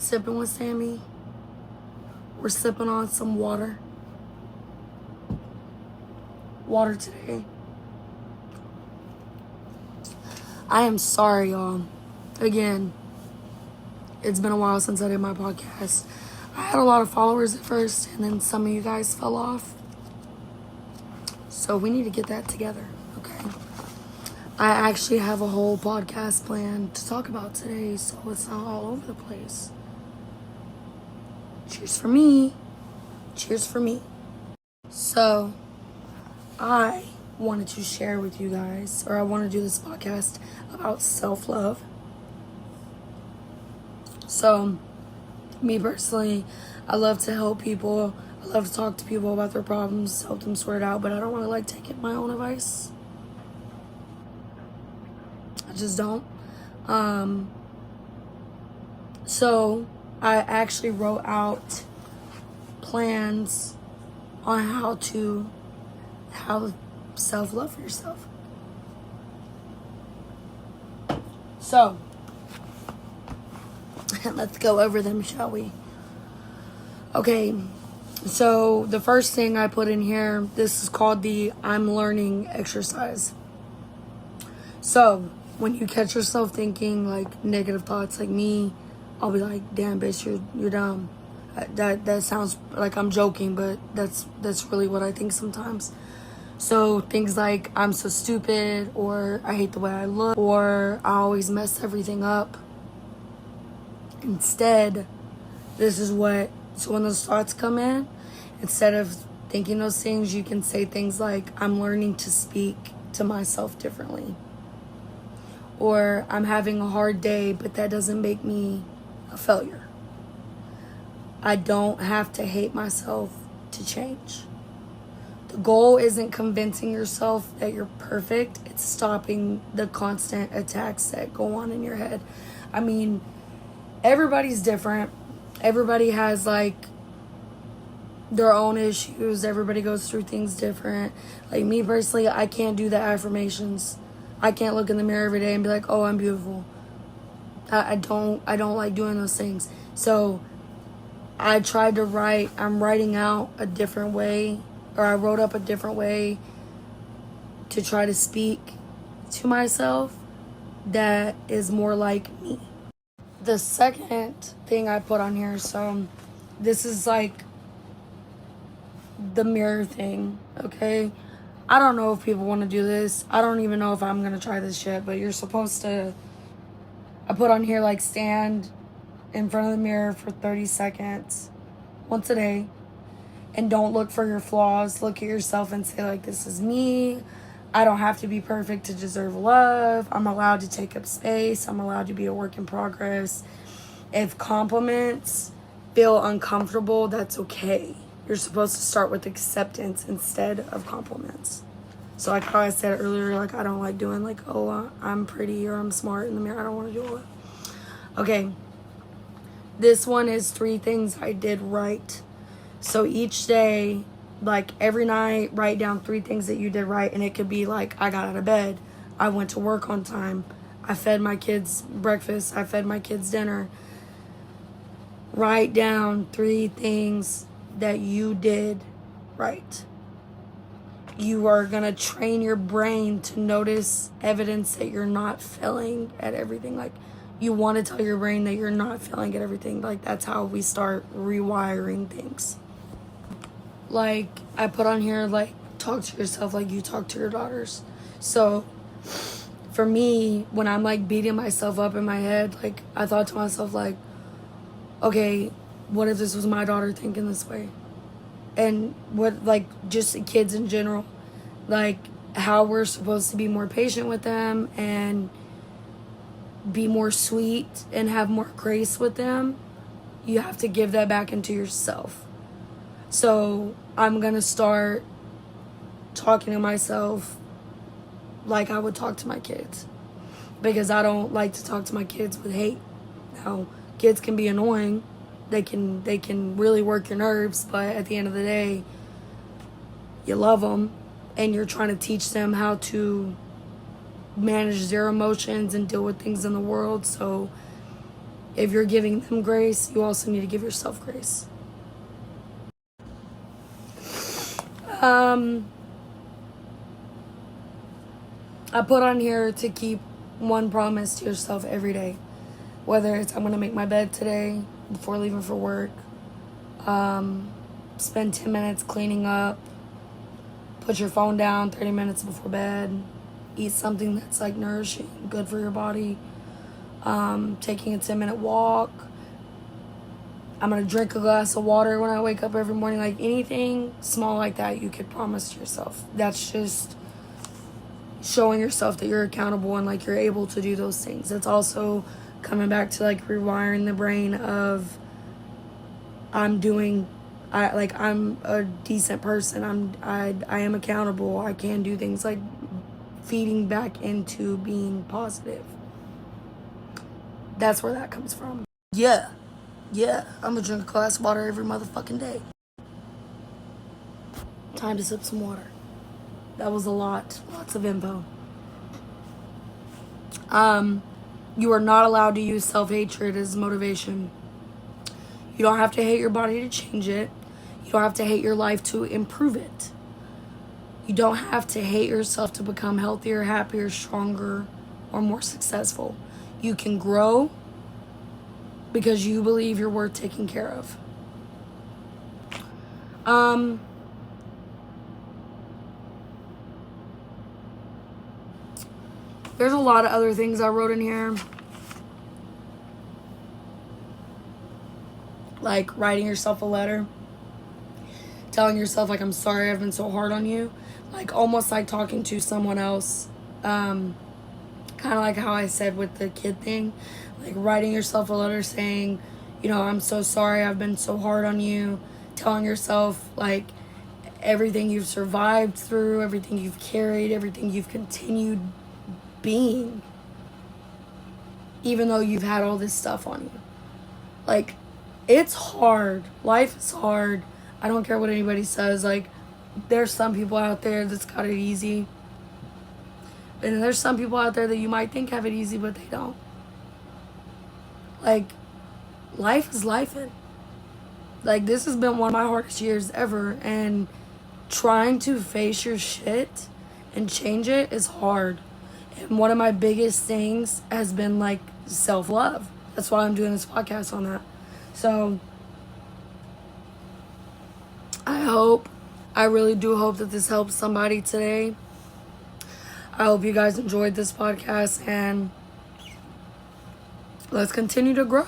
sipping with Sammy. We're sipping on some water. Water today. I am sorry, y'all. Again, it's been a while since I did my podcast. I had a lot of followers at first, and then some of you guys fell off. So we need to get that together, okay? I actually have a whole podcast planned to talk about today, so it's not all over the place. Cheers for me. Cheers for me. So, I wanted to share with you guys, or I want to do this podcast about self-love. So, me personally, I love to help people. I love to talk to people about their problems, help them sort it out, but I don't want to take my own advice. I just don't. So I actually wrote out plans on how to have self-love for yourself. So let's go over them, shall we? Okay, so the first thing I put in here, this is called the I'm learning exercise. So when you catch yourself thinking negative thoughts like me, I'll be like, damn bitch, you're dumb. That sounds like I'm joking, but that's really what I think sometimes. So things like I'm so stupid, or I hate the way I look, or I always mess everything up. Instead, so when those thoughts come in, instead of thinking those things, you can say things like, I'm learning to speak to myself differently. Or I'm having a hard day, but that doesn't make me a failure. I don't have to hate myself to change. The goal isn't convincing yourself that you're perfect. It's stopping the constant attacks that go on in your head. I mean, everybody's different. Everybody has their own issues. Everybody goes through things different. Like me personally, I can't do the affirmations. I can't look in the mirror every day and be like, oh, I'm beautiful. I don't like doing those things. So I tried to I'm writing out a different way, or I wrote up a different way to try to speak to myself that is more like me. The second thing I put on here, so this is the mirror thing, okay? I don't know if people want to do this. I don't even know if I'm going to try this shit, but you're supposed to, I put on here stand in front of the mirror for 30 seconds once a day, and don't look for your flaws. Look at yourself and say this is me. I don't have to be perfect to deserve love. I'm allowed to take up space. I'm allowed to be a work in progress. If compliments feel uncomfortable, that's okay. You're supposed to start with acceptance instead of compliments. So how I said earlier, I don't like doing oh, I'm pretty or I'm smart in the mirror. I don't want to do all that. Okay. This one is 3 things I did right. So each day, every night, write down 3 things that you did right. And it could be I got out of bed. I went to work on time. I fed my kids breakfast. I fed my kids dinner. Write down 3 things that you did right. You are going to train your brain to notice evidence that you're not failing at everything. You want to tell your brain that you're not failing at everything. That's how we start rewiring things. I put on here, talk to yourself like you talk to your daughters. So for me, when I'm beating myself up in my head, I thought to myself, okay, what if this was my daughter thinking this way? And what, just kids in general, how we're supposed to be more patient with them and be more sweet and have more grace with them. You have to give that back into yourself. So I'm going to start talking to myself like I would talk to my kids, because I don't like to talk to my kids with hate. Now, kids can be annoying. They can really work your nerves, but at the end of the day, you love them and you're trying to teach them how to manage their emotions and deal with things in the world. So if you're giving them grace, you also need to give yourself grace. I put on here to keep one promise to yourself every day. Whether it's I'm going to make my bed today before leaving for work. Spend 10 minutes cleaning up. Put your phone down 30 minutes before bed. Eat something that's like nourishing, good for your body. Taking a 10-minute walk. I'm going to drink a glass of water when I wake up every morning. Like anything small like that you could promise to yourself. That's just showing yourself that you're accountable and like you're able to do those things. It's also coming back to like rewiring the brain of I'm a decent person. I am accountable. I can do things, like feeding back into being positive. That's where that comes from. Yeah, I'm gonna drink a glass of water every motherfucking day. Time to sip some water. That was lots of info. You are not allowed to use self-hatred as motivation. You don't have to hate your body to change it. You don't have to hate your life to improve it. You don't have to hate yourself to become healthier, happier, stronger, or more successful. You can grow because you believe you're worth taking care of. There's a lot of other things I wrote in here. Like writing yourself a letter. Telling yourself, like, I'm sorry I've been so hard on you. Like, almost like talking to someone else. Kind of like how I said with the kid thing. Like, writing yourself a letter saying, you know, I'm so sorry I've been so hard on you. Telling yourself, like, everything you've survived through, everything you've carried, everything you've continued being, even though you've had all this stuff on you. Like, it's hard. Life is hard. I don't care what anybody says. Like, there's some people out there that's got it easy. And there's some people out there that you might think have it easy, but they don't. Like, life is lifing. Like, this has been one of my hardest years ever. And trying to face your shit and change it is hard. And one of my biggest things has been, like, self-love. That's why I'm doing this podcast on that. So, I really do hope that this helps somebody today. I hope you guys enjoyed this podcast, and let's continue to grow.